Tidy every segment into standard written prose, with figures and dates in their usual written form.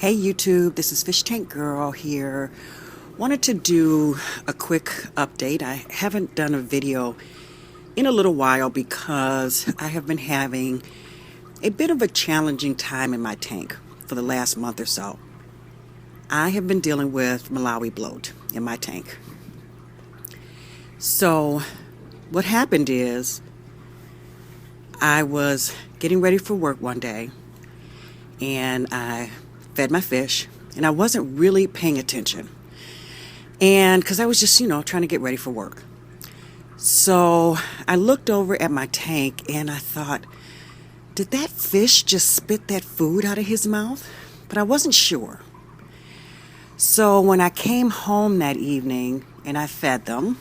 Hey YouTube, this is Fish Tank Girl here. Wanted to do a quick update. I haven't done a video in a little while because I have been having a bit of a challenging time in my tank for the last month or so. I have been dealing with Malawi Bloat in my tank. So what happened is I was getting ready for work one day and I fed my fish and I wasn't really paying attention, and because I was just trying to get ready for work. So I looked over at my tank and I thought, did that fish just spit that food out of his mouth? But I wasn't sure. So when I came home that evening and I fed them,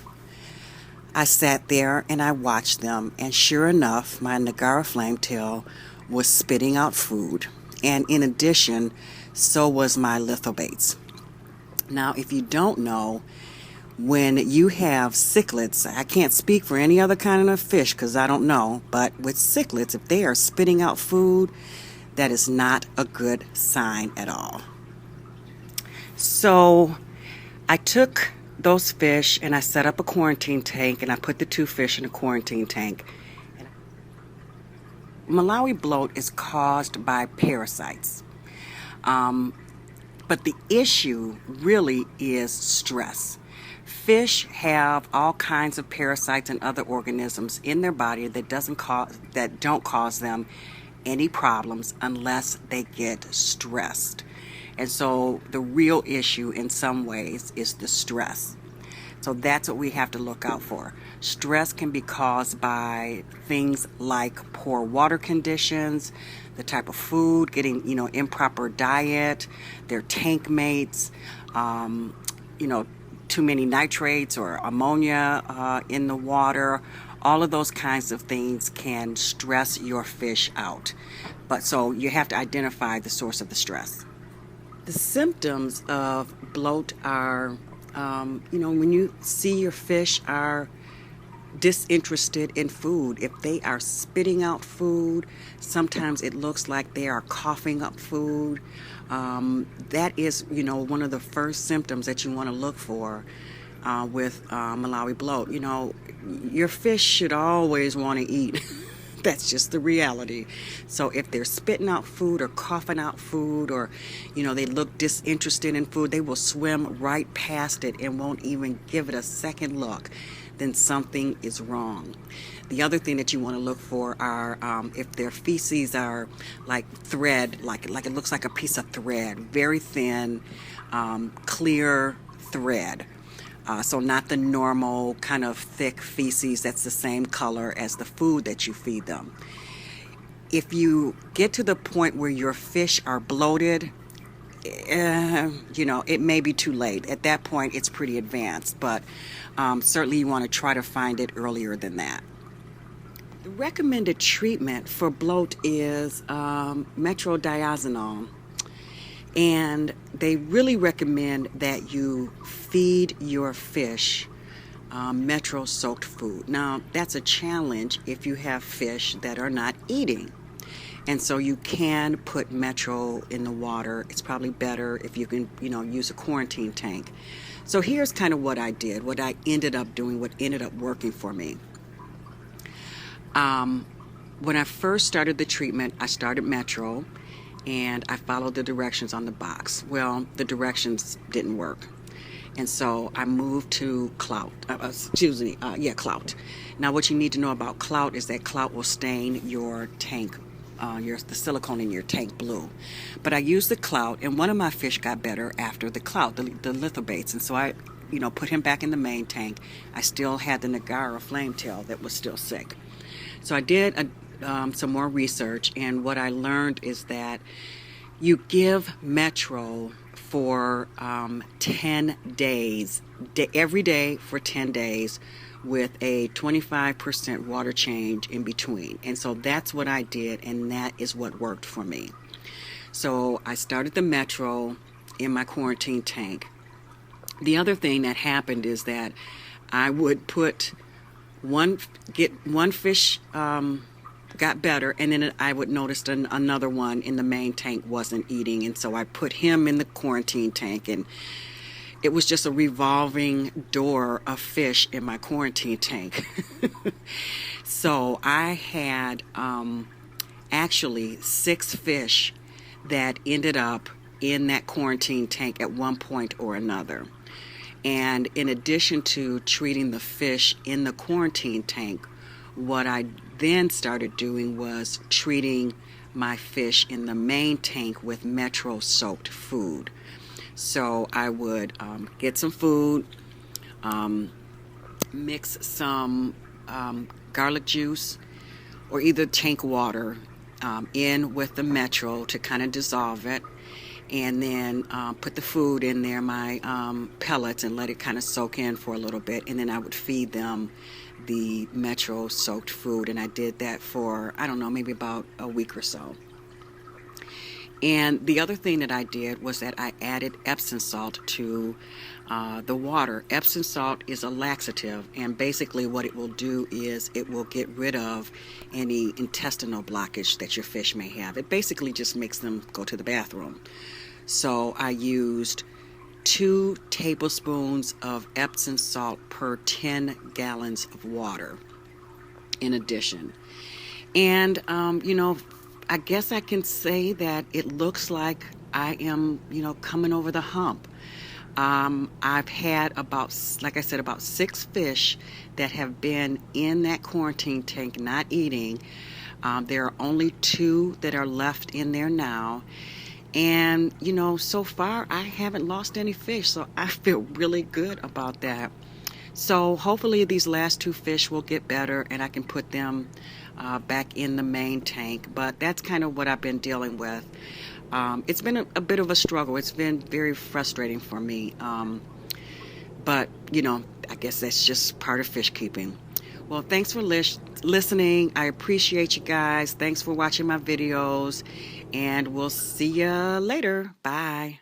I sat there and I watched them, and sure enough, my Nagara flametail was spitting out food. And in addition, so was my lithobates. Now, if you don't know, when you have cichlids, I can't speak for any other kind of fish because I don't know, but with cichlids, if they are spitting out food, that is not a good sign at all. So I took those fish and I set up a quarantine tank, and I put the two fish in a quarantine tank. Malawi bloat is caused by parasites. But the issue really is stress. Fish have all kinds of parasites and other organisms in their body that don't cause them any problems unless they get stressed. And so the real issue in some ways is the stress. So that's what we have to look out for. Stress can be caused by things like poor water conditions, the type of food, getting, improper diet, their tank mates, too many nitrates or ammonia in the water. All of those kinds of things can stress your fish out. But so you have to identify the source of the stress. The symptoms of bloat are, when you see your fish are disinterested in food. If they are spitting out food, sometimes it looks like they are coughing up food. That is, one of the first symptoms that you want to look for with Malawi bloat. Your fish should always want to eat. That's just the reality. So if they're spitting out food or coughing out food, or they look disinterested in food, they will swim right past it and won't even give it a second look, then something is wrong. The other thing that you want to look for are if their feces are like thread, like it looks like a piece of thread, very thin, clear thread. So not the normal kind of thick feces that's the same color as the food that you feed them. If you get to the point where your fish are bloated, it may be too late. At that point, it's pretty advanced, but certainly you want to try to find it earlier than that. The recommended treatment for bloat is metronidazole. And they really recommend that you feed your fish metro-soaked food. Now, that's a challenge if you have fish that are not eating. And so you can put metro in the water. It's probably better if you can, use a quarantine tank. So here's kind of what I did, what I ended up doing, what ended up working for me. When I first started the treatment, I started metro, and I followed the directions on the box. Well, the directions didn't work. And so I moved to Clout. Clout. Now, what you need to know about Clout is that Clout will stain your tank, the silicone in your tank blue. But I used the Clout, and one of my fish got better after the Clout, the lithobates. And so I, put him back in the main tank. I still had the Nagara flametail that was still sick. So I did some more research, and what I learned is that you give metro for 10 days, every day for 10 days, with a 25% water change in between. And so that's what I did, and that is what worked for me. So I started the metro in my quarantine tank. The other thing that happened is that I would get one fish, got got better, and then I would notice another one in the main tank wasn't eating, and so I put him in the quarantine tank, and it was just a revolving door of fish in my quarantine tank. So I had actually 6 fish that ended up in that quarantine tank at one point or another. And in addition to treating the fish in the quarantine tank, what I then started doing was treating my fish in the main tank with Metro soaked food. So I would get some food, mix some garlic juice or either tank water in with the Metro to kind of dissolve it, and then put the food in there, my pellets, and let it kind of soak in for a little bit, and then I would feed them the Metro soaked food, and I did that for, I don't know, maybe about a week or so. And the other thing that I did was that I added Epsom salt to the water. Epsom salt is a laxative, and basically what it will do is it will get rid of any intestinal blockage that your fish may have. It basically just makes them go to the bathroom. So I used 2 tablespoons of Epsom salt per 10 gallons of water in addition. And, I guess I can say that it looks like I am, coming over the hump. I've had about 6 fish that have been in that quarantine tank not eating. There are only 2 that are left in there now. And, so far I haven't lost any fish, so I feel really good about that. So hopefully these last 2 fish will get better and I can put them back in the main tank. But that's kind of what I've been dealing with. It's been a bit of a struggle. It's been very frustrating for me. But, I guess that's just part of fish keeping. Well, thanks for listening. I appreciate you guys. Thanks for watching my videos. And we'll see you later. Bye.